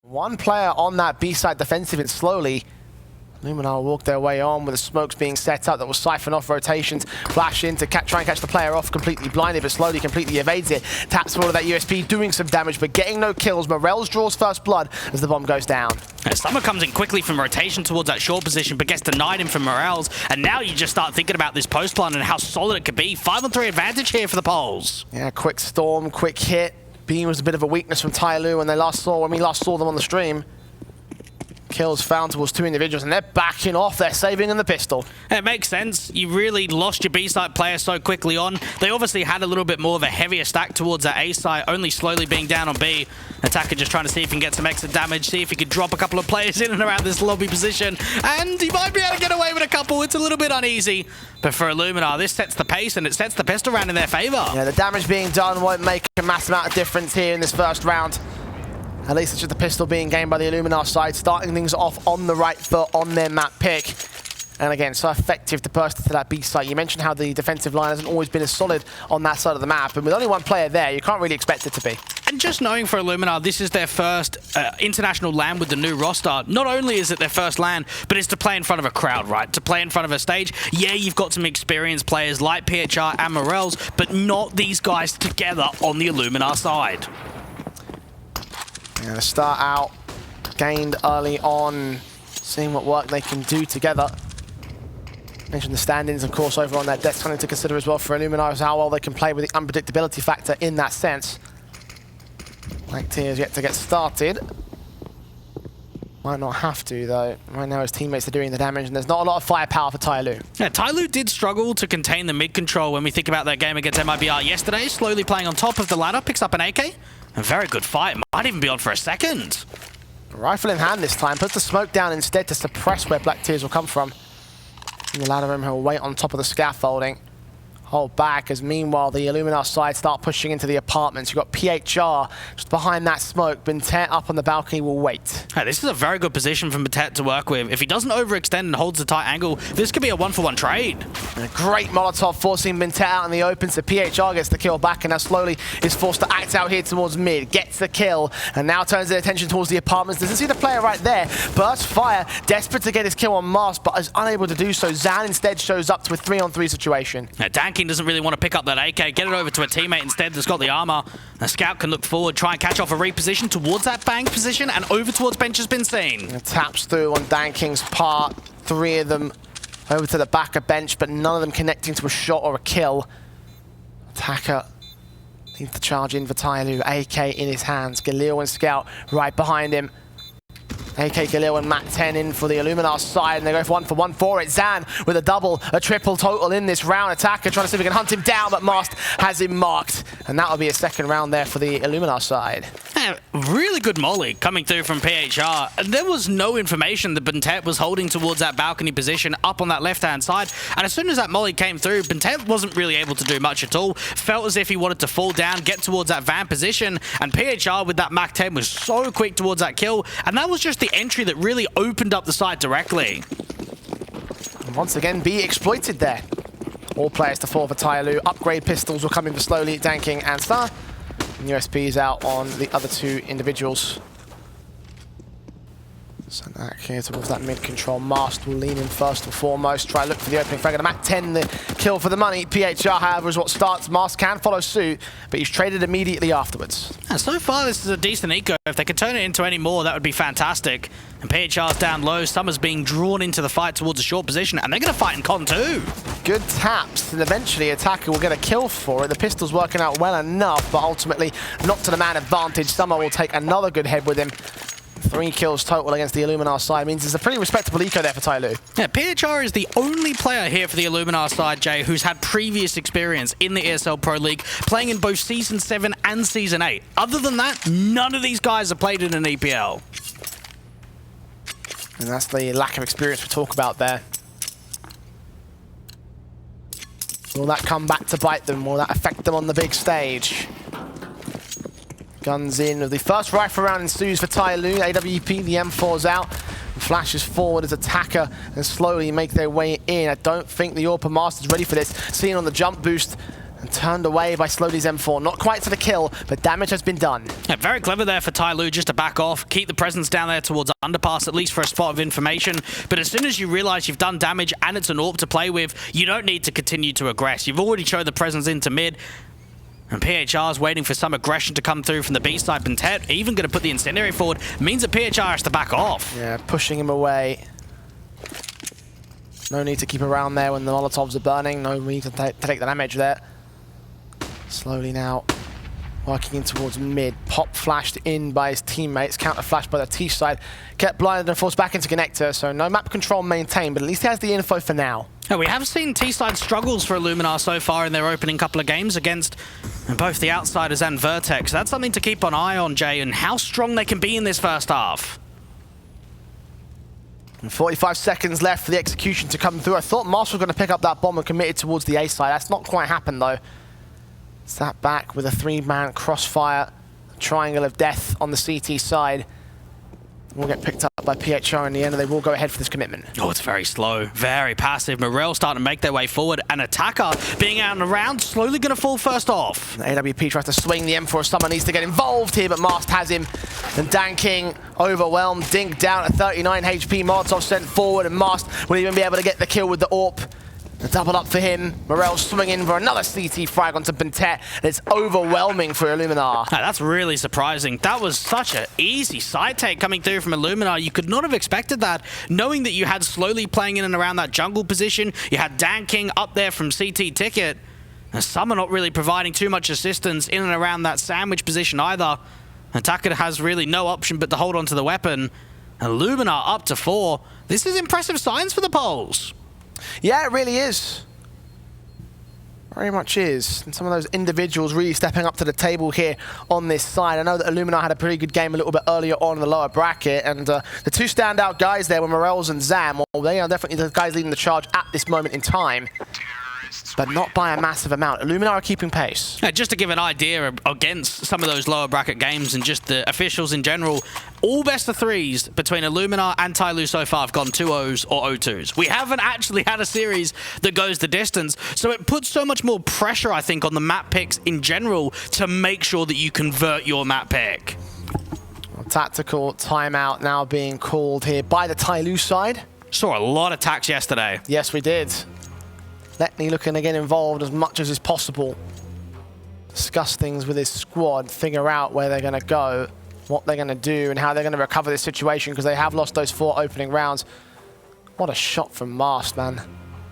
One player on that B side defensive, and slowly Illuminar walk their way on with the smokes being set up that will siphon off rotations, flash in to try and catch the player off, completely blinded, but slowly completely evades it. Taps for all of that USP, doing some damage, but getting no kills. Mirage draws first blood as the bomb goes down. Summer comes in quickly from rotation towards that short position, but gets denied him from Morales. And now you just start thinking about this post line and how solid it could be. 5-on-3 advantage here for the Poles. Yeah, quick storm, quick hit. B was a bit of a weakness from TYLOO when we last saw them on the stream. Kills found towards two individuals, and they're backing off. They're saving in the pistol. It makes sense. You really lost your B side player so quickly on. They obviously had a little bit more of a heavier stack towards that A side, only slowly being down on B. Attacker just trying to see if he can get some extra damage, see if he could drop a couple of players in and around this lobby position, and he might be able to get away with a couple. It's a little bit uneasy, but for Illuminar, this sets the pace and it sets the pistol round in their favor. Yeah, the damage being done won't make a massive amount of difference here in this first round. At least it's just the pistol being gained by the Illuminar side, starting things off on the right foot on their map pick. And again, so effective to burst into that B site. You mentioned how the defensive line hasn't always been as solid on that side of the map, and with only one player there, you can't really expect it to be. And just knowing for Illuminar, this is their first international LAN with the new roster. Not only is it their first LAN, but it's to play in front of a crowd, right? To play in front of a stage. Yeah, you've got some experienced players like PHR and Morels, but not these guys together on the Illuminar side. Yeah, start out, gained early on, seeing what work they can do together. Mentioned the stand-ins, of course, over on their desk, something to consider as well for Illuminar, is how well they can play with the unpredictability factor in that sense. Black Tears yet to get started. Might not have to, though. Right now his teammates are doing the damage, and there's not a lot of firepower for TYLOO. Yeah, TYLOO did struggle to contain the mid-control when we think about their game against MIBR yesterday, slowly playing on top of the ladder, picks up an AK. A very good fight, might even be on for a second. Rifle in hand this time, puts the smoke down instead to suppress where Black Tears will come from. In the ladder room, he'll wait on top of the scaffolding. Hold back as meanwhile the Illuminar side start pushing into the apartments. You've got PHR just behind that smoke. Bintet up on the balcony will wait. Hey, this is a very good position for Bintet to work with. If he doesn't overextend and holds a tight angle, this could be a 1-for-1 trade. And a great Molotov forcing Bintet out in the open, so PHR gets the kill back and now slowly is forced to act out here towards mid. Gets the kill and now turns their attention towards the apartments. Doesn't see the player right there. Bursts fire, desperate to get his kill on Mast, but is unable to do so. Zan instead shows up to a 3-on-3 situation. Now, Danking doesn't really want to pick up that AK, get it over to a teammate instead that's got the armor. A scout can look forward, try and catch off a reposition towards that bang position, and over towards bench has been seen. And taps through on Danking's part. Three of them over to the back of bench, but none of them connecting to a shot or a kill. Attacker needs to charge in for TYLOO. AK in his hands. Galil and Scout right behind him. AK Galil and Matt 10 in for the Illuminar side, and they go for 1-for-1 for it. Zan with a double, a triple total in this round. Attacker trying to see if we can hunt him down, but Mast has him marked. And that'll be a second round there for the Illuminar side. Yeah, really good molly coming through from PHR. And there was no information that Bintet was holding towards that balcony position up on that left-hand side. And as soon as that molly came through, Bintet wasn't really able to do much at all. Felt as if he wanted to fall down, get towards that van position. And PHR with that Mach 10 was so quick towards that kill. And that was just the entry that really opened up the side directly. And once again, B exploited there. All players to fall for TYLOO. Upgrade pistols will come in for slowly, Danking and Star. And USP's out on the other two individuals. So back here towards that mid-control. Mast will lean in first and foremost. Try to look for the opening frag. And Mac 10, the kill for the money. PHR, however, is what starts. Mast can follow suit, but he's traded immediately afterwards. And so far, this is a decent eco. If they could turn it into any more, that would be fantastic. And PHR's down low. Summer's being drawn into the fight towards a short position, and they're going to fight in con too. Good taps, and eventually Attacker will get a kill for it. The pistol's working out well enough, but ultimately not to the man advantage. Summer will take another good head with him. 3 kills total against the Illuminar side means there's a pretty respectable eco there for TYLOO. Yeah, PHR is the only player here for the Illuminar side, Jay, who's had previous experience in the ESL Pro League, playing in both Season 7 and Season 8. Other than that, none of these guys have played in an EPL. And that's the lack of experience we talk about there. Will that come back to bite them? Will that affect them on the big stage? Guns in. The first rifle round ensues for TYLOO. AWP, the M4's out. And flashes forward as Attacker and slowly make their way in. I don't think the AWP Master's ready for this. Seen on the jump boost. And turned away by Slowly's M4. Not quite to the kill, but damage has been done. Yeah, very clever there for TYLOO just to back off, keep the presence down there towards underpass, at least for a spot of information. But as soon as you realize you've done damage and it's an AWP to play with, you don't need to continue to aggress. You've already shown the presence into mid. And PHR is waiting for some aggression to come through from the B side. Bentet even going to put the incendiary forward. Means that PHR has to back off. Yeah, pushing him away. No need to keep around there when the Molotovs are burning. No need to take the damage there. Slowly now working in towards mid. Pop flashed in by his teammates. Counter flashed by the T side. Kept blinded and forced back into connector. So no map control maintained, but at least he has the info for now. Yeah, we have seen T-side struggles for Illuminar so far in their opening couple of games against both the Outsiders and Vertex. That's something to keep an eye on, Jay, and how strong they can be in this first half. And 45 seconds left for the execution to come through. I thought Marsh was going to pick up that bomb and commit it towards the A side. That's not quite happened, though. Sat back with a 3-man crossfire. Triangle of death on the CT side. Will get picked up by PHR in the end, and they will go ahead for this commitment. Oh, it's very slow, very passive. Morel starting to make their way forward, and Attacker being out and around, slowly going to fall first off. And AWP tries to swing the M4. Someone needs to get involved here, but Mast has him. And DzaNNN overwhelmed. Dink down at 39 HP. Molotov sent forward, and Mast will even be able to get the kill with the AWP. A double up for him. Morel swinging for another CT frag onto Bentet, and it's overwhelming for Illuminar. That's really surprising. That was such an easy side take coming through from Illuminar. You could not have expected that, knowing that you had Slowly playing in and around that jungle position. You had DzaNNN up there from CT Ticket. And some are not really providing too much assistance in and around that sandwich position either. Attacker has really no option but to hold on to the weapon. Illuminar up to 4. This is impressive signs for the Poles. Yeah, it really is. Very much is. And some of those individuals really stepping up to the table here on this side. I know that Illuminar had a pretty good game a little bit earlier on in the lower bracket, and the two standout guys there were Morels and Zam. Well, they are definitely the guys leading the charge at this moment in time, but not by a massive amount. Illuminar are keeping pace. Yeah, just to give an idea against some of those lower bracket games and just the officials in general, all best of 3s between Illuminar and TYLOO so far have gone 2-0s or 0-2s. We haven't actually had a series that goes the distance, so it puts so much more pressure, I think, on the map picks in general to make sure that you convert your map pick. Tactical timeout now being called here by the TYLOO side. Saw a lot of attacks yesterday. Yes, we did. Letney looking to get involved as much as is possible. Discuss things with his squad, figure out where they're going to go, what they're going to do, and how they're going to recover this situation, because they have lost those 4 opening rounds. What a shot from Mast, man.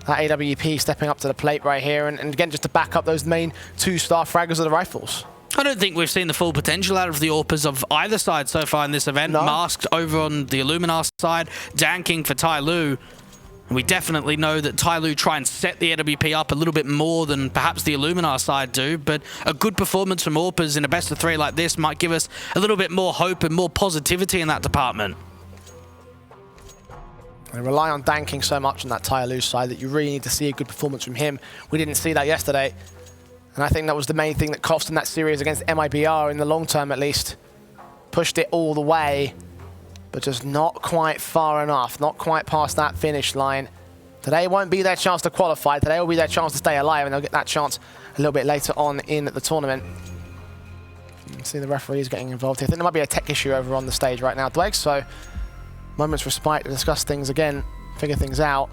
That AWP stepping up to the plate right here, and again, just to back up those main 2-star fraggers of the rifles. I don't think we've seen the full potential out of the AWPers of either side so far in this event. No. Masked over on the Illuminar side, DzaNNN for TYLOO. And we definitely know that TYLOO try and set the AWP up a little bit more than perhaps the Illuminar side do, but a good performance from AWPers in a best of 3 like this might give us a little bit more hope and more positivity in that department. They rely on DzaNNN so much on that TYLOO side that you really need to see a good performance from him. We didn't see that yesterday, and I think that was the main thing that cost him that series against MIBR in the long term at least. Pushed it all the way, but just not quite far enough, not quite past that finish line. Today won't be their chance to qualify. Today will be their chance to stay alive, and they'll get that chance a little bit later on in the tournament. You can see the referees getting involved here. I think there might be a tech issue over on the stage right now, Dweg, so moment's respite to discuss things again, figure things out.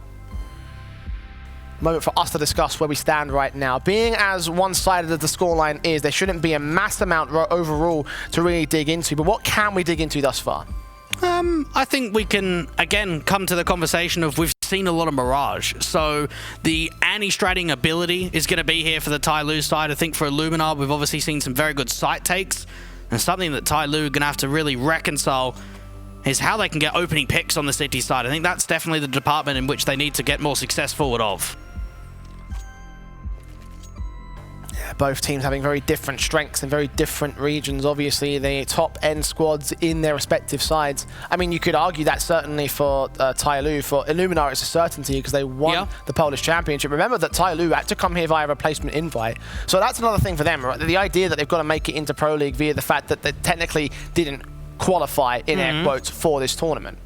Moment for us to discuss where we stand right now. Being as one-sided as the scoreline is, there shouldn't be a mass amount overall to really dig into, but what can we dig into thus far? I think we can, again, come to the conversation of we've seen a lot of Mirage. So the anti-stratting ability is going to be here for the TYLOO side. I think for Illuminar, we've obviously seen some very good site takes. And something that TYLOO are going to have to really reconcile is how they can get opening picks on the city side. I think that's definitely the department in which they need to get more success forward of. Both teams having very different strengths in very different regions. Obviously, the top-end squads in their respective sides. I mean, you could argue that certainly for TYLOO. For Illuminar, it's a certainty because they won the Polish Championship. Remember that TYLOO had to come here via a replacement invite. So that's another thing for them, right? The idea that they've got to make it into Pro League via the fact that they technically didn't qualify, in air quotes, for this tournament.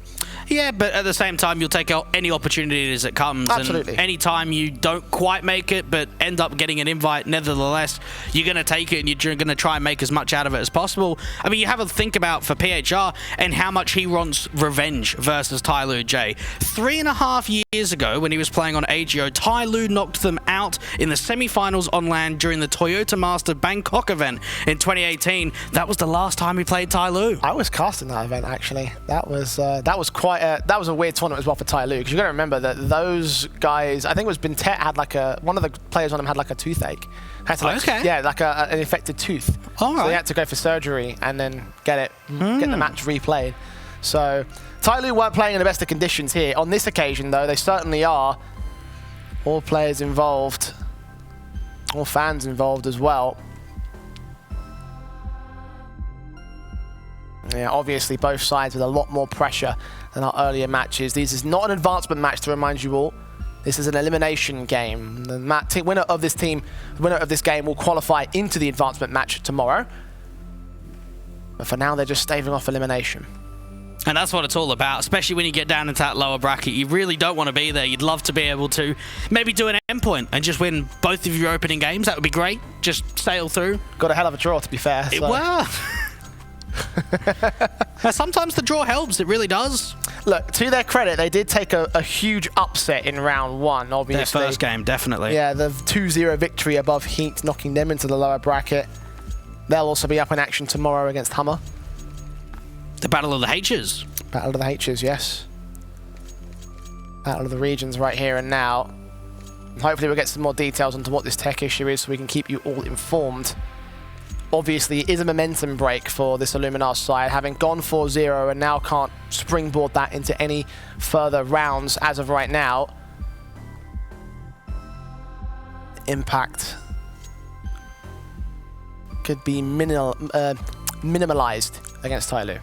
Yeah, but at the same time, you'll take any opportunity as it comes. Absolutely. And anytime you don't quite make it, but end up getting an invite, nevertheless, you're going to take it and you're going to try and make as much out of it as possible. I mean, you have a think about for PHR and how much he wants revenge versus TYLOO, Jay. 3.5 years ago, when he was playing on AGO, TYLOO knocked them out in the semi-finals on land during the Toyota Master Bangkok event in 2018. That was the last time he played TYLOO. I was casting that event, actually. That was a weird tournament as well for TYLOO, because you got to remember that those guys, I think it was Bintet had like one of the players on him had like a toothache. Had to yeah, like an infected tooth. All right. So they had to go for surgery and then get the match replayed. So TYLOO weren't playing in the best of conditions here. On this occasion, though, they certainly are. All players involved, all fans involved as well. Yeah, obviously both sides with a lot more pressure than our earlier matches. This is not an advancement match, to remind you all. This is an elimination game. The winner of this game will qualify into the advancement match tomorrow. But for now, they're just staving off elimination. And that's what it's all about, especially when you get down into that lower bracket. You really don't want to be there. You'd love to be able to maybe do an endpoint and just win both of your opening games. That would be great. Just sail through. Got a hell of a draw, to be fair. So. Well... Sometimes the draw helps, it really does. Look, to their credit, they did take a huge upset in round one, obviously. Their first game, definitely. Yeah, the 2-0 victory above Heat, knocking them into the lower bracket. They'll also be up in action tomorrow against Hummer. The Battle of the H's. Battle of the H's, yes. Battle of the regions right here and now. And hopefully we'll get some more details onto what this tech issue is so we can keep you all informed. Obviously, it is a momentum break for this Illuminar side, having gone 4-0 and now can't springboard that into any further rounds as of right now. Impact could be minimalized against TYLOO.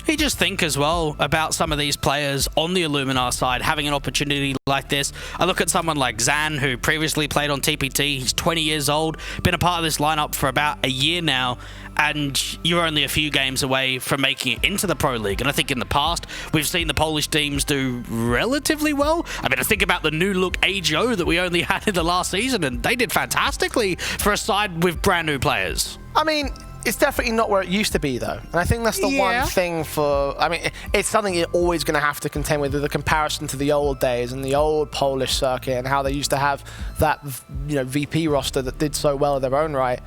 You just think as well about some of these players on the Illuminar side having an opportunity like this. I look at someone like zaNNN, who previously played on TPT. He's 20 years old, been a part of this lineup for about a year now, and you're only a few games away from making it into the Pro League. And I think in the past, we've seen the Polish teams do relatively well. I mean, I think about the new look AGO that we only had in the last season, and they did fantastically for a side with brand new players. I mean, it's definitely not where it used to be, though. And I think that's the one thing for... I mean, it's something you're always going to have to contend with the comparison to the old days and the old Polish circuit and how they used to have that, VP roster that did so well in their own right.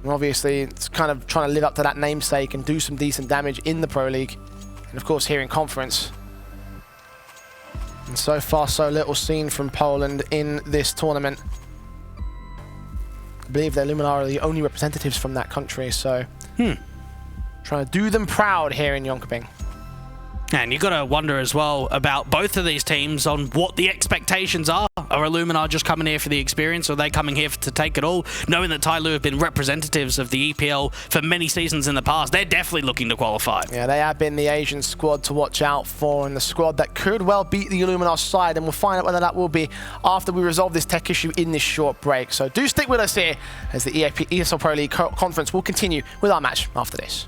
And obviously, it's kind of trying to live up to that namesake and do some decent damage in the Pro League. And, of course, here in Conference. And so far, so little seen from Poland in this tournament. I believe the Illuminar are the only representatives from that country, so trying to do them proud here in Jönköping. And you've got to wonder as well about both of these teams on what the expectations are. Are Illuminar just coming here for the experience, or are they coming here to take it all? Knowing that TYLOO have been representatives of the EPL for many seasons in the past, they're definitely looking to qualify. Yeah, they have been the Asian squad to watch out for, and the squad that could well beat the Illuminar side, and we'll find out whether that will be after we resolve this tech issue in this short break. So do stick with us here as the ESL Pro League conference will continue with our match after this.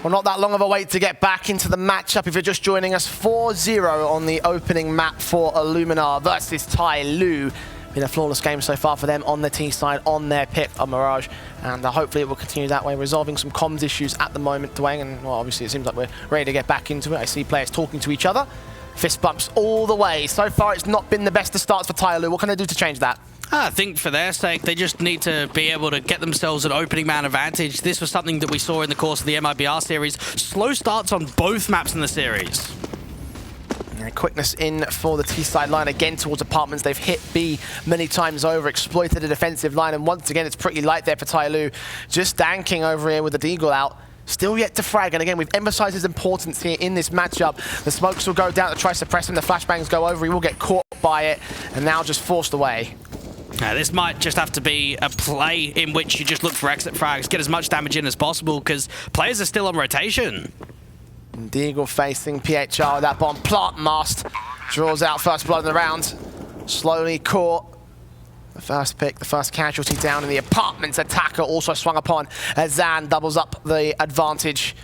Well, not that long of a wait to get back into the matchup. If you're just joining us, 4-0 on the opening map for Illuminar versus TYLOO. Been a flawless game so far for them on the T side, on their pick of Mirage, and hopefully it will continue that way, resolving some comms issues at the moment, Dwayne, and well, obviously it seems like we're ready to get back into it. I see players talking to each other, fist bumps all the way. So far it's not been the best of starts for TYLOO. What can they do to change that? I think for their sake, they just need to be able to get themselves an opening man advantage. This was something that we saw in the course of the MIBR series. Slow starts on both maps in the series. And quickness in for the T-side line again towards apartments. They've hit B many times over, exploited a defensive line, and once again it's pretty light there for TYLOO. Just danking over here with the deagle out. Still yet to frag, and again, we've emphasized his importance here in this matchup. The smokes will go down to try to suppress him, the flashbangs go over, he will get caught by it, and now just forced away. Now, this might just have to be a play in which you just look for exit frags, get as much damage in as possible, because players are still on rotation. Deagle facing PHR with that bomb plant mast. Draws out first blood in the round. Slowly caught. The first pick, the first casualty down in the apartments. Attacker also swung upon as Zan doubles up the advantage.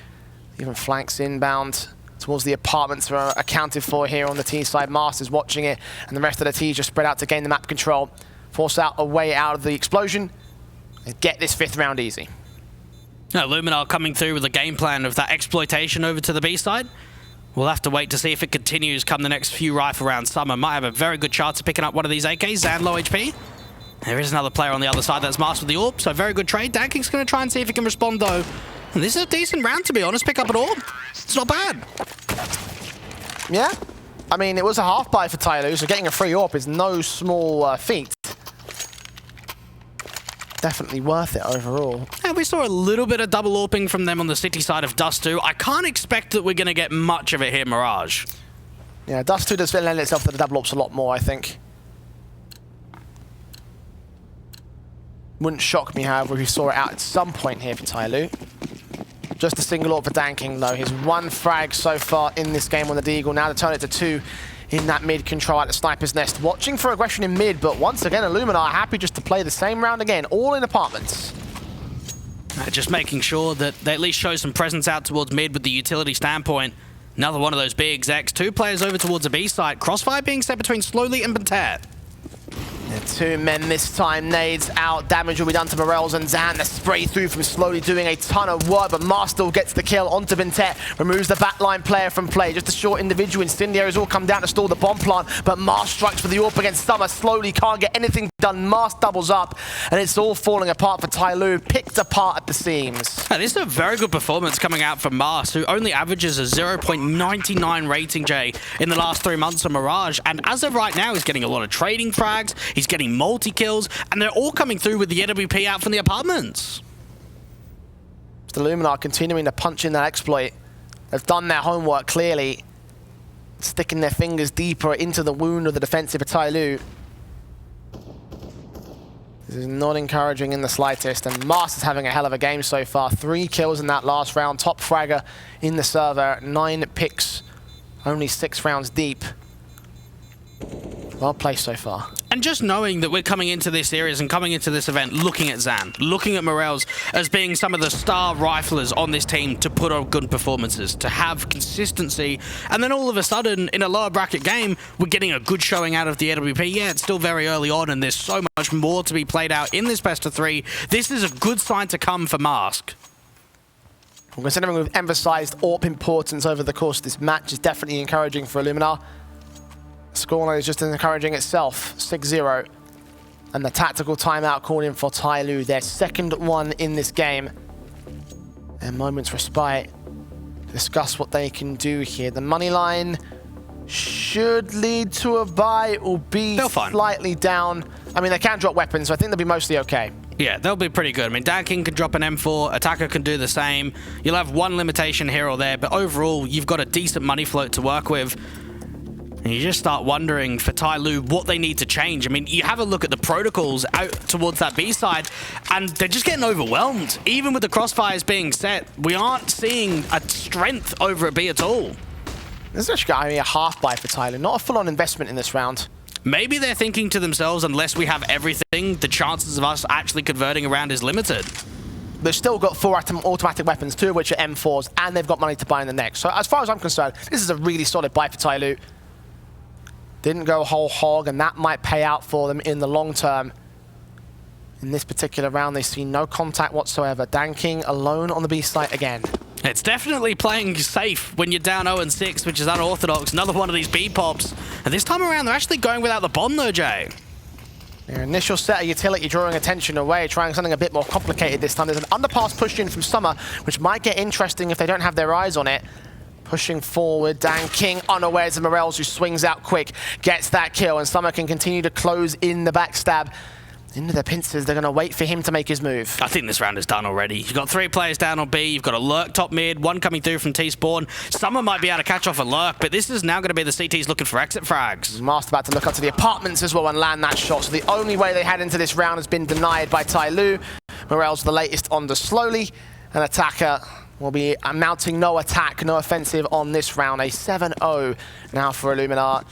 Even flanks inbound towards the apartments are accounted for here on the T side. Masters watching it, and the rest of the T just spread out to gain the map control. Force out a way out of the explosion and get this 5th round easy. Now, Illuminar coming through with a game plan of that exploitation over to the B side. We'll have to wait to see if it continues come the next few rifle rounds. Summer might have a very good chance of picking up one of these AKs. Zan low HP. There is another player on the other side that's mastered the AWP, so very good trade. Danking's going to try and see if he can respond though. And this is a decent round, to be honest. Pick up an AWP. It's not bad. Yeah. I mean, it was a half buy for TYLOO, so getting a free AWP is no small feat. Definitely worth it overall. And we saw a little bit of double AWPing from them on the city side of Dust2. I can't expect that we're going to get much of it here, Mirage. Yeah, Dust2 does lend itself to the double AWPs a lot more, I think. Wouldn't shock me, however, if we saw it out at some point here for TYLOO. Just a single AWP for Danking, though. His 1 frag so far in this game on the Deagle. Now to turn it to 2 in that mid control at the Sniper's Nest. Watching for aggression in mid, but once again, Illuminar happy just to play the same round again, all in apartments. Just making sure that they at least show some presence out towards mid with the utility standpoint. Another one of those big execs. 2 players over towards the B side. Crossfire being set between Slowly and Bentet. 2 men this time, nades out, damage will be done to Morels and Zan. The spray through from Slowly doing a ton of work, but Mars still gets the kill onto Bentet, removes the backline player from play. Just a short individual, Incendiaries all come down to stall the bomb plant, but Mars strikes for the AWP against Summer. Slowly can't get anything done. Mars doubles up, and it's all falling apart for TYLOO, picked apart at the seams. Now, this is a very good performance coming out from Mars, who only averages a 0.99 rating, Jay, in the last 3 months of Mirage, and as of right now, he's getting a lot of trading frags, he's getting multi-kills, and they're all coming through with the AWP out from the apartments. The Illuminar continuing to punch in that exploit. They've done their homework clearly, sticking their fingers deeper into the wound of the defensive of TYLOO. This is not encouraging in the slightest, and Mars is having a hell of a game so far. 3 kills in that last round, top fragger in the server, 9 picks, only 6 rounds deep. Well played so far. And just knowing that we're coming into this series and coming into this event looking at Zan, looking at Morels as being some of the star riflers on this team to put on good performances, to have consistency, and then all of a sudden in a lower bracket game we're getting a good showing out of the AWP. Yeah, it's still very early on and there's so much more to be played out in this best of 3. This is a good sign to come for Mask. Well, considering we've emphasized AWP importance over the course of this match, is definitely encouraging for Illuminar. Scoreline is just as encouraging itself, 6-0. And the tactical timeout called in for TYLOO, their 2nd one in this game. And moments respite. Discuss what they can do here. The money line should lead to a buy or be slightly down. I mean, they can drop weapons, so I think they'll be mostly okay. Yeah, they'll be pretty good. I mean, Danking can drop an M4, Attacker can do the same. You'll have one limitation here or there, but overall, you've got a decent money float to work with. And you just start wondering for TYLOO what they need to change. I mean, you have a look at the protocols out towards that B side, and they're just getting overwhelmed. Even with the crossfires being set, we aren't seeing a strength over at B at all. This is actually going to be a half buy for TYLOO, not a full-on investment in this round. Maybe they're thinking to themselves, unless we have everything, the chances of us actually converting around is limited. they've still got 4 automatic weapons, 2 of which are M4s, and they've got money to buy in the next. So as far as I'm concerned, this is a really solid buy for TYLOO. Didn't go whole hog, and that might pay out for them in the long term. In this particular round, they see no contact whatsoever. Danking alone on the B site again. It's definitely playing safe when you're down 0-6, which is unorthodox. Another one of these B pops. And this time around, they're actually going without the bomb though, Jay. Their initial set of utility drawing attention away, trying something a bit more complicated this time. There's an underpass push in from Summer, which might get interesting if they don't have their eyes on it. Pushing forward, Danking unawares of Mirage, who swings out quick, gets that kill, and Summer can continue to close in the backstab. Into their pincers, they're going to wait for him to make his move. I think this round is done already. You've got 3 players down on B, you've got a lurk top mid, 1 coming through from T-Spawn. Summer might be able to catch off a lurk, but this is now going to be the CTs looking for exit frags. Master about to look up to the apartments as well and land that shot, so the only way they had into this round has been denied by TYLOO. Morel's the latest on the slowly, and Attacker will be mounting no attack, no offensive on this round. A 7-0 now for Illuminar.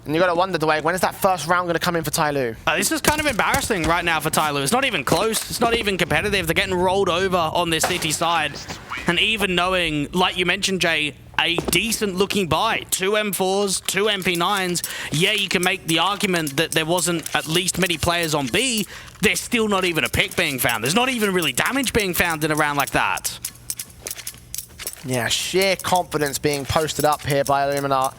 And you've got to wonder, Dwayne, when is that first round going to come in for TYLOO? This is kind of embarrassing right now for TYLOO. It's not even close. It's not even competitive. They're getting rolled over on this CT side. And even knowing, like you mentioned, Jay, a decent-looking buy. 2 M4s, 2 MP9s. Yeah, you can make the argument that there wasn't at least many players on B. There's still not even a pick being found. There's not even really damage being found in a round like that. Yeah, sheer confidence being posted up here by Illuminar.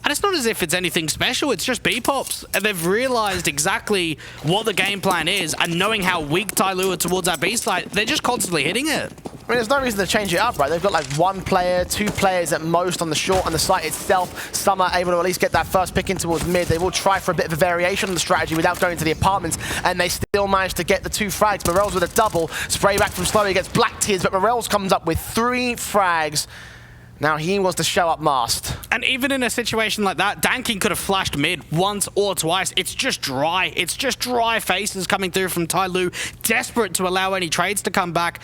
And it's not as if it's anything special, it's just B-pops. And they've realized exactly what the game plan is, and knowing how weak TYLOO are towards that B site, they're just constantly hitting it. I mean, there's no reason to change it up, right? They've got like 1 player, 2 players at most on the short, on the site itself. Some are able to at least get that first pick in towards mid. They will try for a bit of a variation on the strategy without going to the apartments, and they still manage to get the 2 frags. Morel's with a double. Spray back from Slowly gets black tears, but Morel's comes up with 3 frags. Now he wants to show up masked. And even in a situation like that, Danking could have flashed mid once or twice. It's just dry. It's just dry faces coming through from TYLOO, desperate to allow any trades to come back.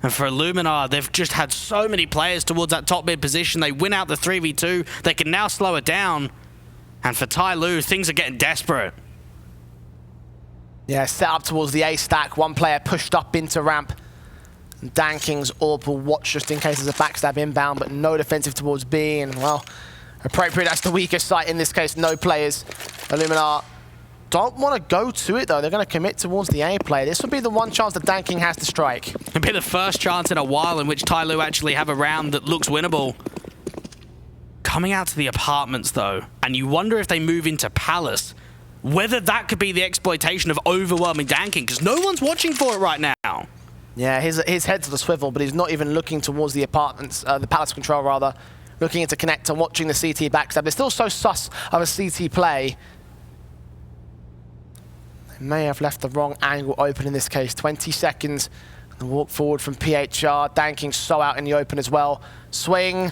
And for Illuminar, they've just had so many players towards that top mid position. They win out the 3v2. They can now slow it down. And for TYLOO, things are getting desperate. Yeah, set up towards the A stack. 1 player pushed up into ramp. Danking's orb will watch just in case there's a backstab inbound, but no defensive towards B, and well, appropriate, that's the weakest site in this case, no players. Illuminar don't want to go to it though, they're going to commit towards the A player. This would be the one chance that Danking has to strike. It'd be the first chance in a while in which TYLOO actually have a round that looks winnable. Coming out to the apartments though, and you wonder if they move into Palace, whether that could be the exploitation of overwhelming Danking, because no one's watching for it right now. Yeah, his head's to the swivel, but he's not even looking towards the apartments, the Palace control rather, looking into connect and watching the CT backstab. They're still so sus of a CT play. They may have left the wrong angle open in this case. 20 seconds, the walk forward from PHR. Danking so out in the open as well. Swing,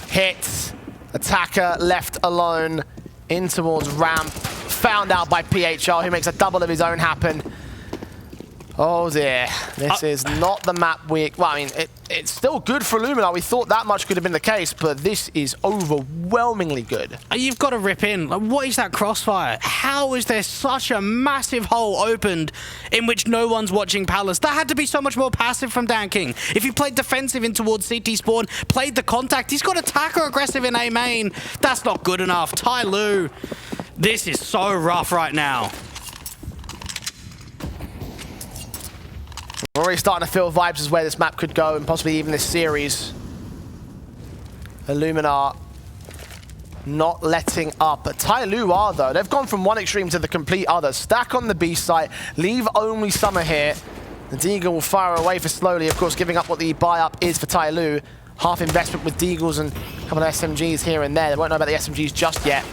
hit, Attacker left alone in towards ramp. Found out by PHR, who makes a double of his own happen. Oh dear, this is not the map we... Well, I mean, it's still good for Illuminar. We thought that much could have been the case, but this is overwhelmingly good. You've got to rip in. Like, what is that crossfire? How is there such a massive hole opened in which no one's watching Palace? That had to be so much more passive from Danking. If he played defensive in towards CT spawn, played the contact, he's got attacker aggressive in A main. That's not good enough. TYLOO, this is so rough right now. We're already starting to feel vibes as where this map could go, and possibly even this series. Illuminar not letting up. But TYLOO are, though. They've gone from one extreme to the complete other. Stack on the B site, leave only Summer here. The Deagle will fire away for Slowly, of course, giving up what the buy-up is for TYLOO. Half investment with Deagles and a couple of SMGs here and there. They won't know about the SMGs just yet.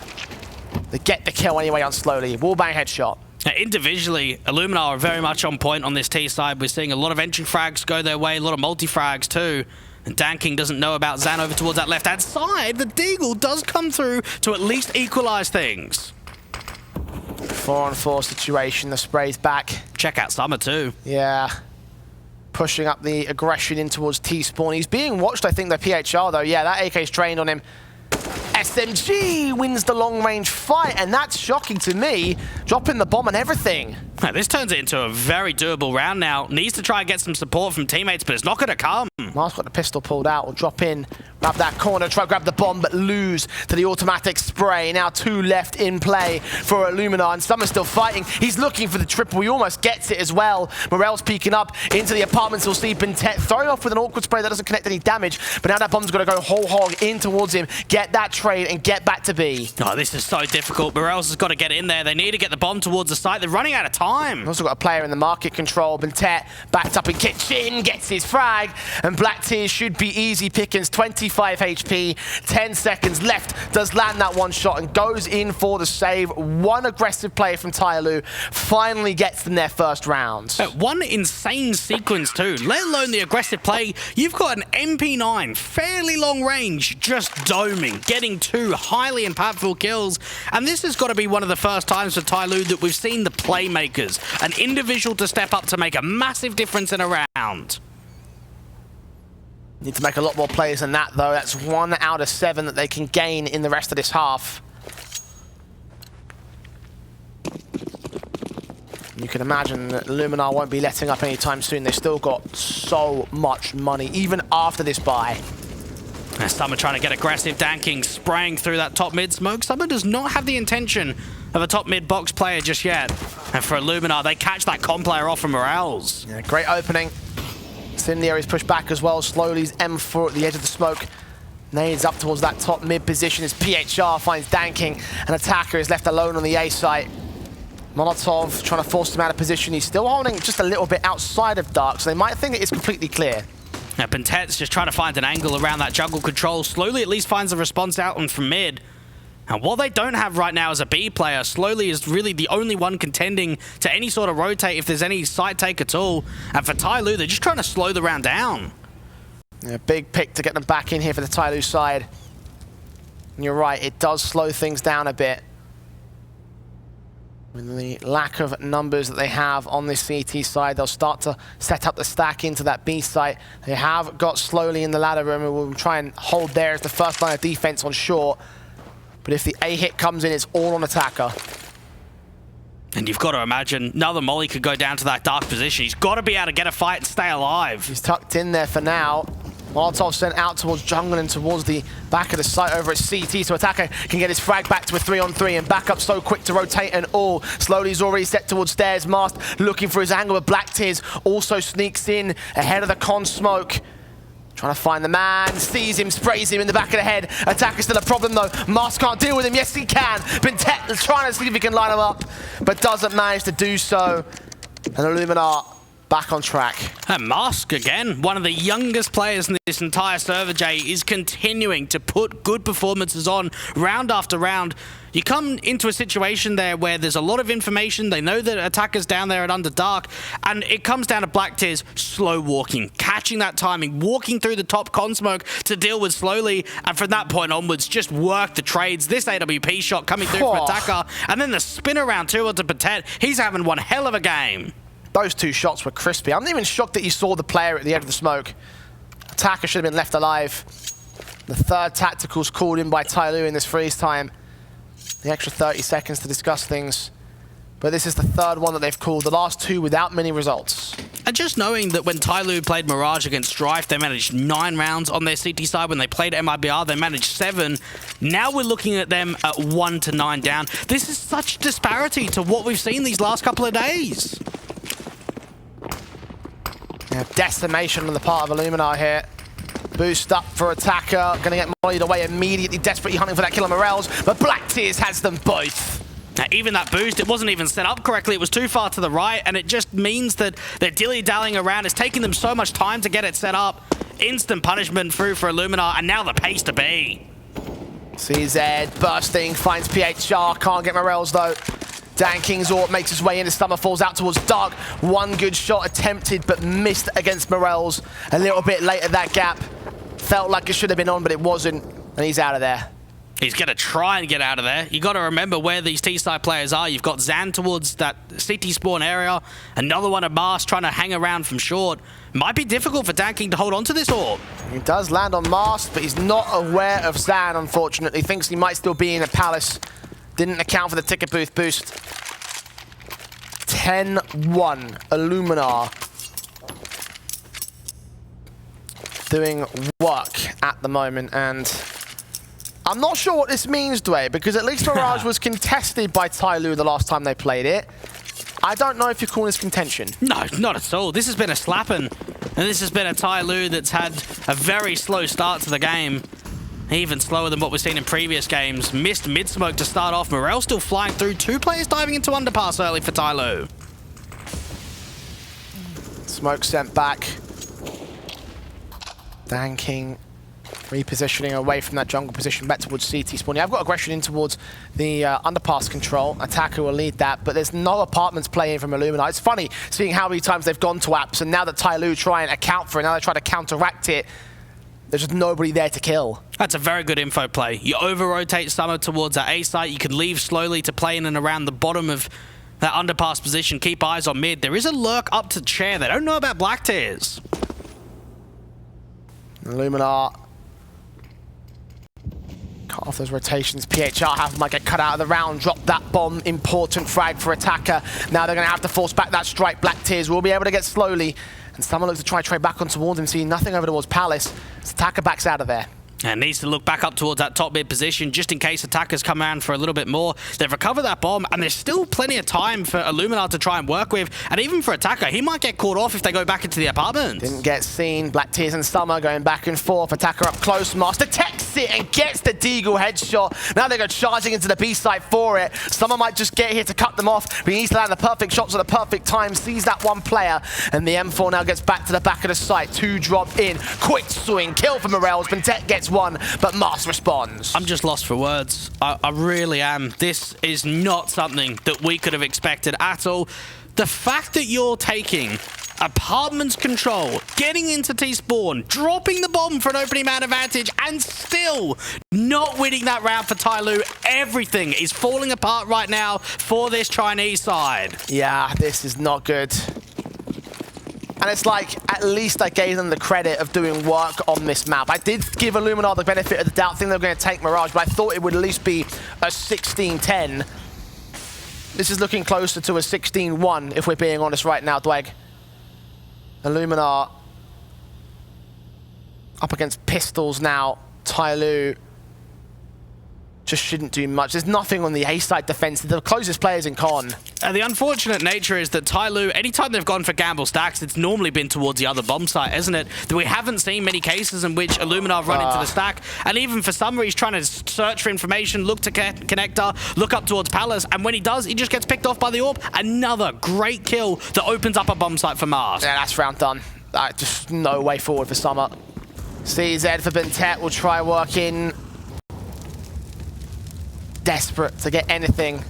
They get the kill anyway on Slowly. Wallbang headshot. Individually, Illuminar are very much on point on this T side. We're seeing a lot of entry frags go their way, a lot of multi-frags too. And Danking doesn't know about Zan over towards that left-hand side. The Deagle does come through to at least equalize things. 4-on-4 situation, the spray's back. Check out Summer too. Yeah. Pushing up the aggression in towards T-spawn. He's being watched, I think, by PHR though. Yeah, that AK's trained on him. SMG wins the long-range fight, and that's shocking to me. Dropping the bomb and everything. Now, this turns it into a very doable round now. Needs to try and get some support from teammates, but it's not going to come. Mars got the pistol pulled out, will drop in, grab that corner, try to grab the bomb, but lose to the automatic spray. Now 2 left in play for Illuminar, and Summer's still fighting. He's looking for the triple. He almost gets it as well. Morel's peeking up into the apartments. He'll see BnTeT throwing off with an awkward spray that doesn't connect any damage, but now that bomb's got to go whole hog in towards him, get that trade, and get back to B. Oh, this is so difficult. Morels has got to get in there. They need to get the bomb towards the site. They're running out of time. Also got a player in the market control. BnTeT backed up in kitchen, gets his frag, and Black Tears should be easy pickings. 25 HP, 10 seconds left. Does land that one shot and goes in for the save. One aggressive play from TYLOO finally gets them their first round. One insane sequence too, let alone the aggressive play. You've got an MP9, fairly long range, just doming, getting 2 highly impactful kills. And this has got to be one of the first times for TYLOO that we've seen the playmakers, an individual to step up to make a massive difference in a round. Need to make a lot more plays than that, though. That's 1 out of 7 that they can gain in the rest of this half. You can imagine that Illuminar won't be letting up anytime soon. They've still got so much money, even after this buy. Summer trying to get aggressive. DanKing spraying through that top mid smoke. Summer does not have the intention of a top mid box player just yet. And for Illuminar, they catch that con player off from Morels. Yeah, great opening. Incendiary's pushed back as well. Slowly's M4 at the edge of the smoke. Nades up towards that top mid position as PHR finds DanKing. An attacker is left alone on the A site. Molotov trying to force him out of position. He's still holding just a little bit outside of Dark, so they might think that it's completely clear. Now, BnTeT's just trying to find an angle around that jungle control. Slowly at least finds a response out and from mid. And what they don't have right now is a B player. Slowly is really the only one contending to any sort of rotate if there's any site take at all. And for TYLOO, they're just trying to slow the round down. Yeah, big pick to get them back in here for the TYLOO side. And you're right, it does slow things down a bit. With the lack of numbers that they have on this CT side, they'll start to set up the stack into that B site. They have got Slowly in the ladder room and will try and hold there as the first line of defense on short. But if the A hit comes in, it's all on attacker. And you've got to imagine another Molly could go down to that dark position. He's got to be able to get a fight and stay alive. He's tucked in there for now. Molotov sent out towards jungle and towards the back of the site over at CT, so attacker can get his frag back to a 3-on-3 and back up so quick to rotate and all. Slowly's already set towards stairs. Mast looking for his angle, but Black Tears also sneaks in ahead of the con smoke. Trying to find the man, sees him, sprays him in the back of the head. Attacker's still a problem though. Mast can't deal with him. Yes, he can. BnTeT is trying to see if he can line him up, but doesn't manage to do so. And Illuminar back on track. And Mask, again, one of the youngest players in this entire server, Jay, is continuing to put good performances on round after round. You come into a situation there where there's a lot of information. They know that attacker's down there at Underdark, and it comes down to Black Tears slow walking, catching that timing, walking through the top con smoke to deal with Slowly, and from that point onwards, just work the trades. This AWP shot coming through from attacker, and then the spin around too onto BnTeT. He's having one hell of a game. Those 2 shots were crispy. I'm not even shocked that you saw the player at the edge of the smoke. Attacker should have been left alive. The 3rd tactical's called in by TYLOO in this freeze time. The extra 30 seconds to discuss things. But this is the 3rd one that they've called. The last 2 without many results. And just knowing that when TYLOO played Mirage against Strife, they managed 9 rounds on their CT side. When they played MIBR, they managed 7. Now we're looking at them at 1 to 9 down. This is such disparity to what we've seen these last couple of days. Yeah, decimation on the part of Illuminar here. Boost up for attacker. Going to get mollied away immediately. Desperately hunting for that kill on Morels. But Black Tears has them both. Now, even that boost, it wasn't even set up correctly. It was too far to the right, and it just means that they're dilly-dallying around. It's taking them so much time to get it set up. Instant punishment through for Illuminar, and now the pace to be. CZ bursting, finds PHR. Can't get Morels though. DanKing's AWP makes his way into Summer, falls out towards Dark. One good shot attempted, but missed against Morels. A little bit late at that gap. Felt like it should have been on, but it wasn't. And he's out of there. He's going to try and get out of there. You got to remember where these T-side players are. You've got Zan towards that CT spawn area. Another one at Mars trying to hang around from short. Might be difficult for DanKing to hold on to this AWP. He does land on Mars, but he's not aware of Zan, unfortunately. Thinks he might still be in a palace. Didn't account for the ticket booth boost. 10-1. Illuminar doing work at the moment, and I'm not sure what this means, Dwayne, because at least Mirage was contested by TYLOO the last time they played it. I don't know if you're calling this contention. No, not at all. This has been a slapping, and this has been a TYLOO that's had a very slow start to the game. Even slower than what we've seen in previous games. Missed mid-smoke to start off. Morel still flying through. 2 players diving into underpass early for TYLOO. Smoke sent back. zaNNN repositioning away from that jungle position back towards CT spawning. I've got aggression in towards the underpass control. Attacker will lead that, but there's no apartments playing from Illuminar. It's funny seeing how many times they've gone to apps, and now that TYLOO try and account for it, now they try to counteract it, there's just nobody there to kill. That's a very good info play. You over-rotate Summer towards that A site. You can leave slowly to play in and around the bottom of that underpass position. Keep eyes on mid. There is a lurk up to chair. They don't know about Black Tears. Illuminar cut off those rotations. PHR might get cut out of the round. Drop that bomb. Important frag for Attacker. Now they're going to have to force back that strike. Black Tears will be able to get slowly. And Summer looks to try trade back on towards him, seeing nothing over towards Palace. Attacker backs out of there. And needs to look back up towards that top mid position just in case attackers come around for a little bit more. They've recovered that bomb, and there's still plenty of time for Illuminar to try and work with. And even for Attacker, he might get caught off if they go back into the apartment. Didn't get seen. Black Tears and Summer going back and forth. Attacker up close. Master detects it and gets the Deagle headshot. Now they go charging into the B site for it. Summer might just get here to cut them off, but he needs to land the perfect shots at the perfect time. Sees that one player, and the M4 now gets back to the back of the site. 2 drop in. Quick swing. Kill for Morels. Bentet gets one, but Mars responds. I'm just lost for words. I really am. This is not something that we could have expected at all. The fact that you're taking apartments control, getting into T-spawn, dropping the bomb for an opening man advantage, and still not winning that round for TYLOO. Everything is falling apart right now for this Chinese side. Yeah, this is not good. And it's like, at least I gave them the credit of doing work on this map. I did give Illuminar the benefit of the doubt, think they were going to take Mirage, but I thought it would at least be a 16-10. This is looking closer to a 16-1, if we're being honest right now, Dweg. Illuminar up against pistols now. TYLOO just shouldn't do much. There's nothing on the A side defense. The closest players in con. The unfortunate nature is that TYLOO, anytime they've gone for gamble stacks, it's normally been towards the other bomb site, isn't it? That we haven't seen many cases in which Illuminar run into the stack. And even for Summer, he's trying to search for information, look to connector, look up towards Palace, and when he does, he just gets picked off by the AWP. Another great kill that opens up a bomb site for Mars. Yeah, that's round done. Just no way forward for Summer. CZ for Bentet will try working. Desperate to get anything.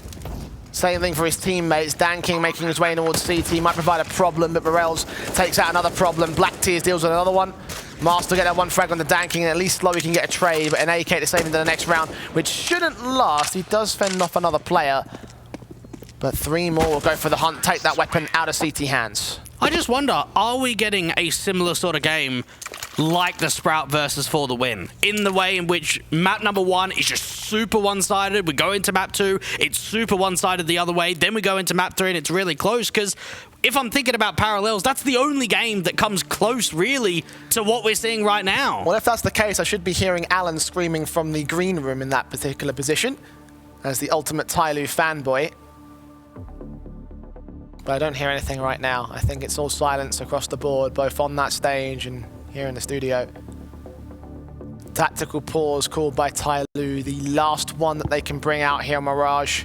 Same thing for his teammates. zaNNN making his way towards CT. Might provide a problem, but Morels takes out another problem. Black Tears deals with another one. Master get that one frag on the zaNNN, and at least slowly can get a trade, but an AK to save into the next round, which shouldn't last. He does fend off another player, but 3 more will go for the hunt, take that weapon out of CT hands. I just wonder, are we getting a similar sort of game like the Sprout versus For the Win? In the way in which map number 1 is just super one-sided, we go into map 2, it's super one-sided the other way, then we go into map 3 and it's really close, because if I'm thinking about parallels, that's the only game that comes close, really, to what we're seeing right now. Well, if that's the case, I should be hearing Alan screaming from the green room in that particular position, as the ultimate TYLOO fanboy. But I don't hear anything right now. I think it's all silence across the board, both on that stage and here in the studio. Tactical pause called by TYLOO, the last one that they can bring out here on Mirage.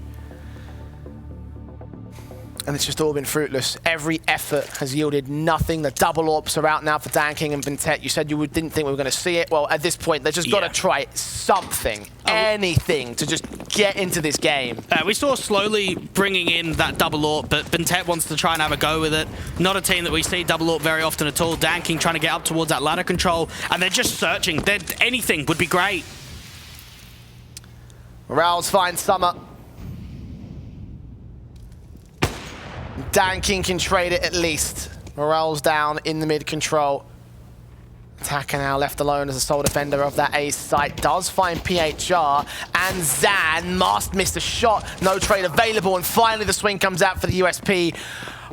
And it's just all been fruitless. Every effort has yielded nothing. The double AWPs are out now for zaNNN and Bentet. You said you didn't think we were going to see it. Well, at this point, they've just got to try something, anything, to just get into this game. We saw slowly bringing in that double AWP, but Bentet wants to try and have a go with it. Not a team that we see double AWP very often at all. zaNNN trying to get up towards that ladder control, and they're just searching. Anything would be great. Morales finds Summer. zaNNN can trade it at least. Morale's down in the mid control. Taka now left alone as a sole defender of that A site. Does find PHR, and Zan must miss a shot. No trade available, and finally the swing comes out for the USP.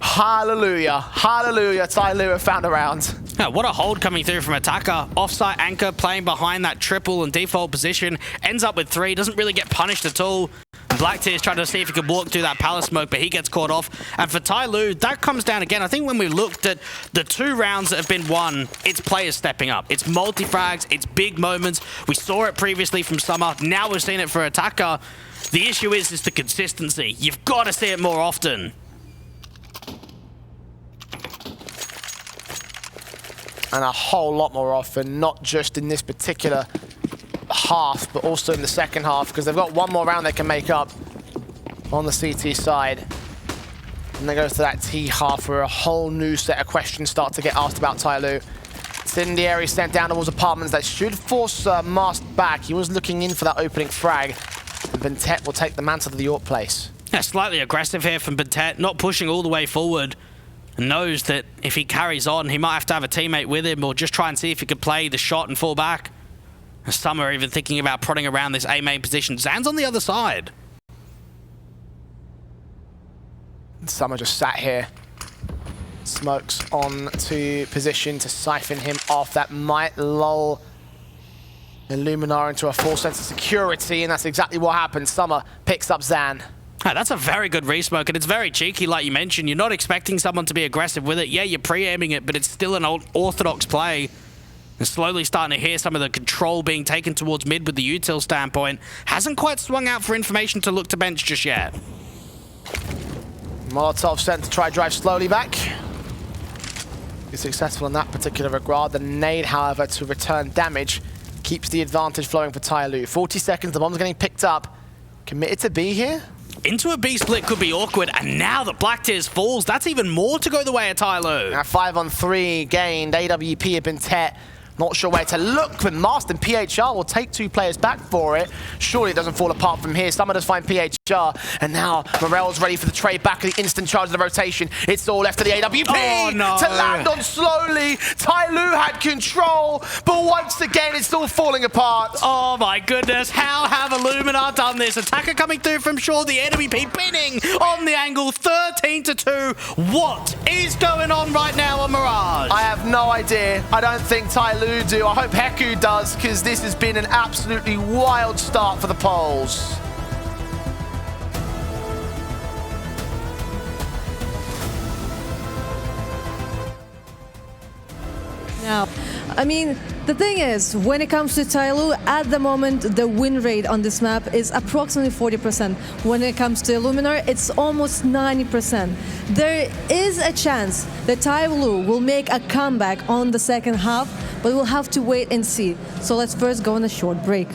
Hallelujah. Hallelujah. TYLOO have found a round. Yeah, what a hold coming through from Attacker. Offsite anchor playing behind that triple and default position. Ends up with 3. Doesn't really get punished at all. Blacktear's trying to see if he could walk through that palace smoke, but he gets caught off. And for TYLOO, that comes down again. I think when we looked at the 2 rounds that have been won, it's players stepping up. It's multi-frags, it's big moments. We saw it previously from Summer. Now we're seeing it for Attacker. The issue is the consistency. You've got to see it more often. And a whole lot more often, not just in this particular half, but also in the second half, because they've got one more round they can make up on the CT side. And then goes to that T half where a whole new set of questions start to get asked about TYLOO. Incendiary sent down towards apartments that should force Mask back. He was looking in for that opening frag. And Bentet will take the mantle to the York place. Yeah, slightly aggressive here from Bentet, not pushing all the way forward. And knows that if he carries on, he might have to have a teammate with him or just try and see if he could play the shot and fall back. Some are even thinking about prodding around this A main position. Zan's on the other side. Summer just sat here. Smokes on to position to siphon him off. That might lull Illuminar into a false sense of security, and that's exactly what happened. Summer picks up Zan. Oh, that's a very good resmoke, and it's very cheeky, like you mentioned. You're not expecting someone to be aggressive with it. Yeah, you're pre-aiming it, but it's still an orthodox play. And slowly starting to hear some of the control being taken towards mid with the util standpoint. Hasn't quite swung out for information to look to bench just yet. Molotov sent to try drive slowly back. He's successful in that particular regard. The nade, however, to return damage keeps the advantage flowing for TYLOO. 40 seconds, the bomb's getting picked up. Committed to B here? Into a B split could be awkward, and now that Blacktears falls, that's even more to go the way of TYLOO. Now 5-on-3 gained. AWP have been Tet. Not sure where to look, but Master and PHR will take 2 players back for it. Surely it doesn't fall apart from here. Someone does find PHR, and now Morel's ready for the trade back and the instant charge of the rotation. It's all left to the AWP to land on slowly. TYLOO had control, but once again, it's all falling apart. Oh my goodness, how have Illuminar done this? Attacker coming through from shore, the AWP pinning on the angle, 13-2. What is going on right now on Mirage? I have no idea. I don't think TYLOO do. I hope Heku does, because this has been an absolutely wild start for the Poles. Now, I mean, the thing is, when it comes to TYLOO, at the moment, the win rate on this map is approximately 40%. When it comes to Illuminar, it's almost 90%. There is a chance that TYLOO will make a comeback on the second half, but we'll have to wait and see. So let's first go on a short break.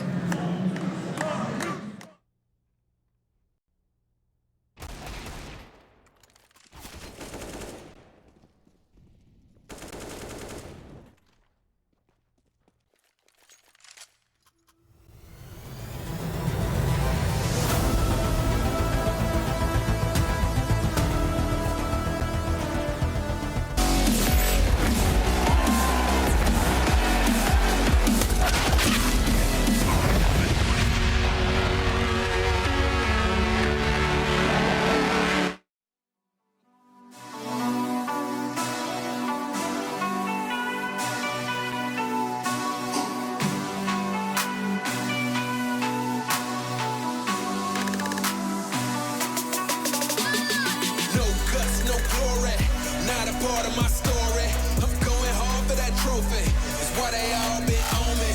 part of my story. I'm going hard for that trophy. It's why they all been on me.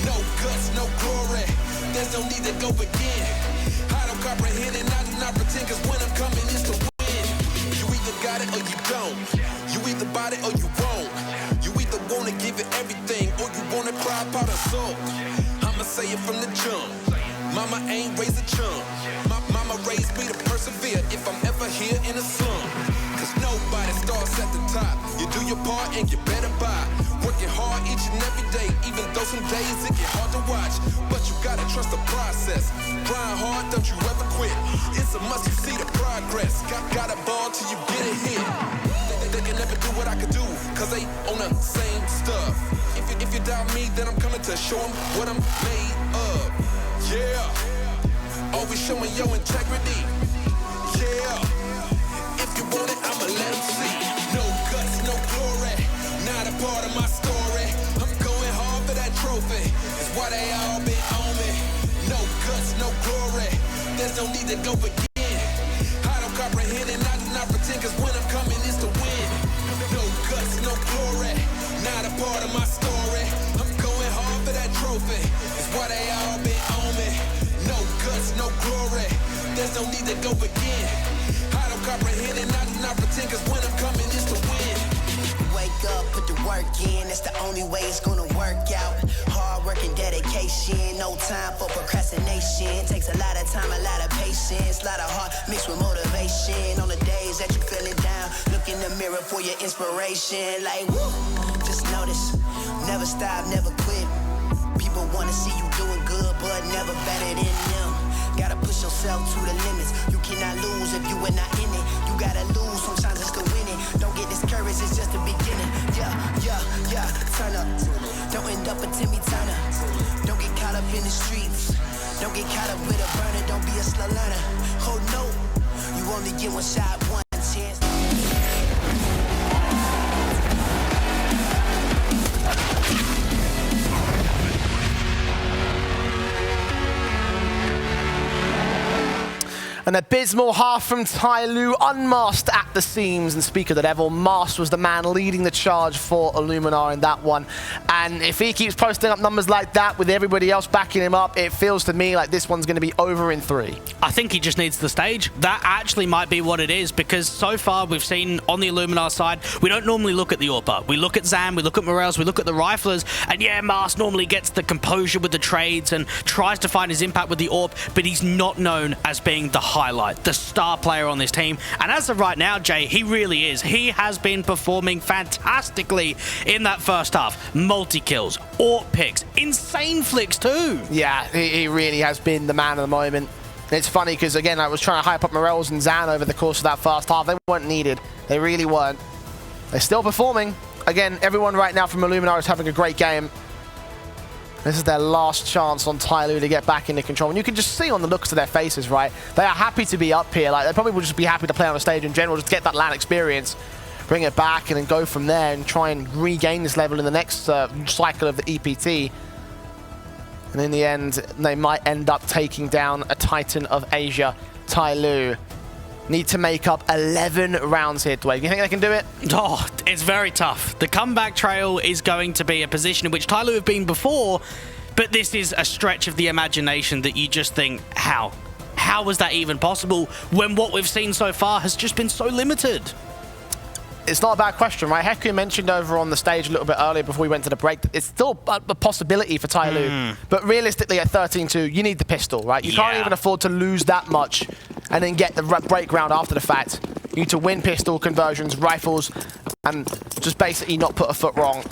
No guts, no glory. There's no need to go begin. I don't comprehend and I do not pretend, cause when I'm coming is to win. You either got it or you don't. You either bought it or you won't. You either wanna give it everything or you wanna cry about a soul. I'ma say it from the jump. Mama ain't raised a chump. My mama raised me to persevere if I'm ever here in a slum. Cause Nobody starts at the top. You do your part and you better buy. Working hard each and every day, even though some days it get hard to watch. But you gotta trust the process. Grind hard, don't you ever quit. It's a must, you see the progress. Got a ball till you get a hit. They can never do what I could do, cause they own the same stuff. If you doubt me, then I'm coming to show them what I'm made of. Yeah, always showing your integrity. Yeah, if you want it, I'ma let them see. No guts, no glory, not a part of my story. I'm going hard for that trophy, it's why they all been on me. No guts, no glory, there's no need to go again. I don't comprehend and I do not pretend, cause when I'm coming it's to win. No guts, no glory, not a part of my story. I'm going hard for that trophy, it's why they all been on me. No guts, no glory, there's no need to go again. I don't comprehend and I do not pretend, cause when I'm coming it's to win. Wake up, put the work in, that's the only way it's gonna work out. Hard work and dedication, no time for procrastination. Takes a lot of time, a lot of patience, a lot of heart mixed with motivation. On the days that you're feeling down, look in the mirror for your inspiration. Like, woo, just notice, never stop, never quit. People wanna see you doing good, but never better than them. Gotta push yourself to the limits. You cannot lose if you are not in it. You gotta lose sometimes just to win it. Don't get discouraged, it's just the beginning. Yeah, turn up. Don't end up a Timmy Turner. Don't get caught up in the streets. Don't get caught up with a burner. Don't be a slow learner. Oh no, you only get one shot, one chance. An abysmal half from TYLOO, unmasked at the seams, and speak of the devil, Masked was the man leading the charge for Illuminar in that one. And if he keeps posting up numbers like that with everybody else backing him up, it feels to me like this one's going to be over in 3. I think he just needs the stage. That actually might be what it is, because so far we've seen on the Illuminar side, we don't normally look at the AWPer. We look at Zan, we look at Morels, we look at the riflers, and yeah, Masked normally gets the composure with the trades and tries to find his impact with the AWP, but he's not known as being the highlight, the star player on this team. And as of right now, Jay, he really is. He has been performing fantastically in that first half. Multi-kills, AWP picks, insane flicks too. Yeah, he really has been the man of the moment. It's funny because, again, I was trying to hype up Morels and Zan over the course of that first half. They weren't needed. They really weren't. They're still performing. Again, everyone right now from Illuminar is having a great game. This is their last chance on TYLOO to get back into control. And you can just see on the looks of their faces, right? They are happy to be up here. Like, they probably will just be happy to play on the stage in general, just get that LAN experience, bring it back, and then go from there and try and regain this level in the next cycle of the EPT. And in the end, they might end up taking down a Titan of Asia. TYLOO need to make up 11 rounds here, Dwayne. You think they can do it? Oh, it's very tough. The comeback trail is going to be a position in which TYLOO have been before, but this is a stretch of the imagination that you just think, how? How was that even possible when what we've seen so far has just been so limited? It's not a bad question, right? Heku mentioned over on the stage a little bit earlier before we went to the break, it's still a possibility for TYLOO. But realistically, at 13-2, you need the pistol, right? You can't even afford to lose that much and then get the break round after the fact. You need to win pistol conversions, rifles, and just basically not put a foot wrong.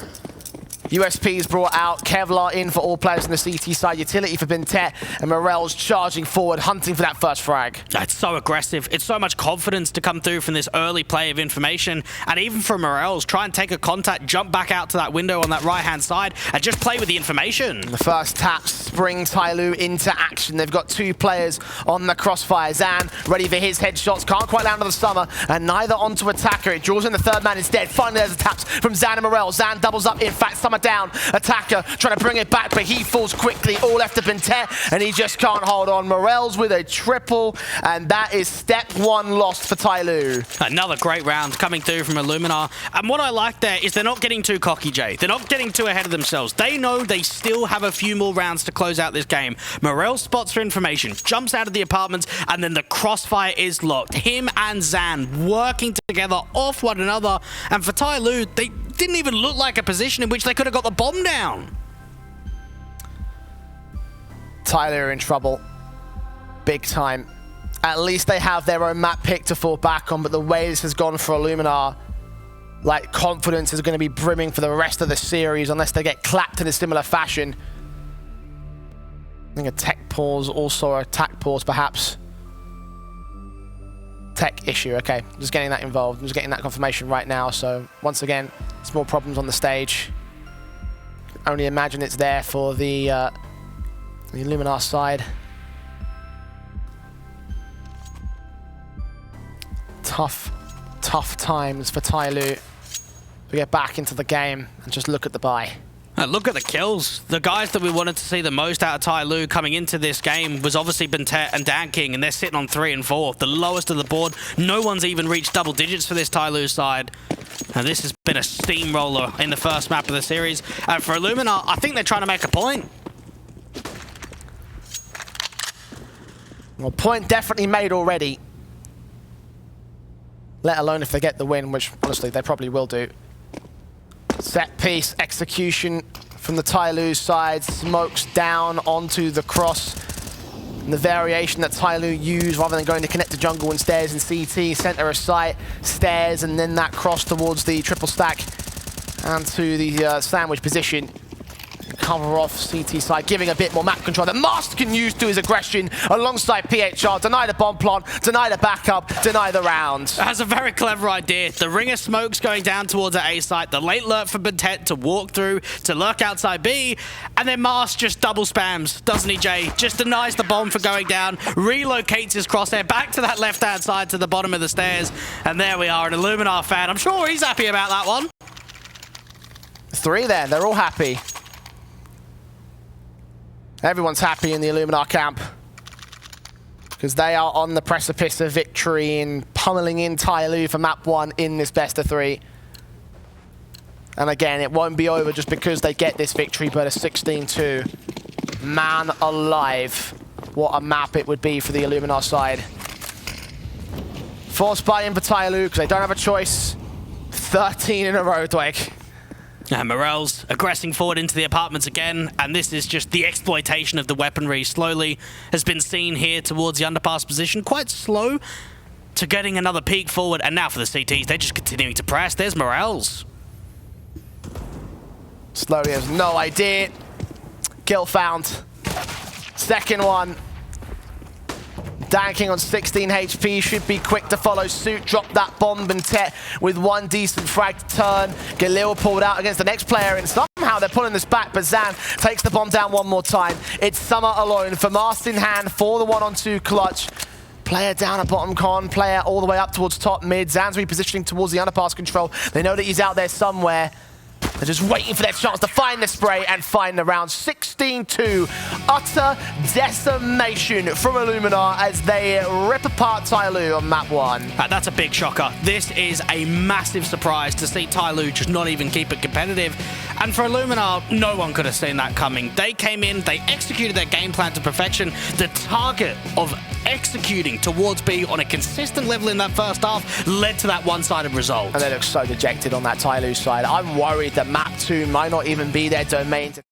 USP's brought out, Kevlar in for all players on the CT side, utility for Bintet, and Morels charging forward, hunting for that first frag. It's so aggressive. It's so much confidence to come through from this early play of information. And even from Morels, try and take a contact, jump back out to that window on that right-hand side, and just play with the information. The first taps spring TYLOO into action. They've got 2 players on the crossfire. Zan ready for his headshots, can't quite land on the summer, and neither onto Attacker. It draws in the third man instead. Finally, there's a taps from Zan and Morels. Zan doubles up, in fact, Summer down. Attacker trying to bring it back, but he falls quickly. All left to Bintet, and he just can't hold on. Morels with a triple, and that is step 1 lost for TYLOO. Another great round coming through from Illuminar. And what I like there is they're not getting too cocky, Jay. They're not getting too ahead of themselves. They know they still have a few more rounds to close out this game. Morels spots for information, jumps out of the apartments, and then the crossfire is locked. Him and Zan working together off one another. And for TYLOO, they didn't even look like a position in which they could have got the bomb down. TYLOO are in trouble. Big time. At least they have their own map pick to fall back on, but the way this has gone for Illuminar, like, confidence is going to be brimming for the rest of the series unless they get clapped in a similar fashion. I think a tech pause, also a tac pause perhaps. Tech issue, okay. Just getting that involved. I'm just getting that confirmation right now, so once again, small problems on the stage. Only imagine it's there for the Illuminar side. Tough times for TYLOO to get back into the game and just look at the buy. Look at the kills. The guys that we wanted to see the most out of TYLOO coming into this game was obviously Bentet and DanKing, and they're sitting on 3 and 4, the lowest of the board. No one's even reached double digits for this TYLOO side. And this has been a steamroller in the first map of the series. And for Illuminar, I think they're trying to make a point. Well, point definitely made already. Let alone if they get the win, which honestly they probably will do. Set piece execution from the TYLOO side, smokes down onto the cross. And the variation that TYLOO use rather than going to connect to jungle and stairs and CT, center of sight, stairs, and then that cross towards the triple stack and to the sandwich position. Cover off CT side, giving a bit more map control that Master can use to his aggression alongside PHR. Deny the bomb plant, deny the backup, deny the round. That's a very clever idea. The ring of smokes going down towards the A site, the late lurk for Bentet to walk through, to lurk outside B, and then Mars just double spams, doesn't he, Jay? Just denies the bomb for going down, relocates his crosshair back to that left-hand side to the bottom of the stairs, and there we are, an Illuminar fan. I'm sure he's happy about that one. 3 there, they're all happy. Everyone's happy in the Illuminar camp because they are on the precipice of victory and pummeling in TYLOO for map 1 in this best of 3. And again, it won't be over just because they get this victory, but a 16-2. Man alive, what a map it would be for the Illuminar side. Forced buy in for TYLOO because they don't have a choice. 13 in a row, Dweg. And Morel's aggressing forward into the apartments again, and this is just the exploitation of the weaponry slowly has been seen here towards the underpass position. Quite slow to getting another peek forward, and now for the CTs, they're just continuing to press. There's Morel's. Slowly has no idea. Kill found. Second one. DanKing on 16 HP, should be quick to follow suit. Drop that bomb, and Tet with one decent frag to turn. Galil pulled out against the next player, and somehow they're pulling this back, but Zan takes the bomb down one more time. It's Summer alone for Master in hand for the 1-on-2 clutch. Player down at bottom con, player all the way up towards top mid. Zan's repositioning towards the underpass control. They know that he's out there somewhere. They're just waiting for their chance to find the spray and find the round. 16-2. Utter decimation from Illuminar as they rip apart TYLOO on map 1. That's a big shocker. This is a massive surprise to see TYLOO just not even keep it competitive. And for Illuminar, no one could have seen that coming. They came in, they executed their game plan to perfection. The target of executing towards B on a consistent level in that first half led to that one-sided result. And they look so dejected on that TYLOO side. I'm worried that map 2 might not even be their domain.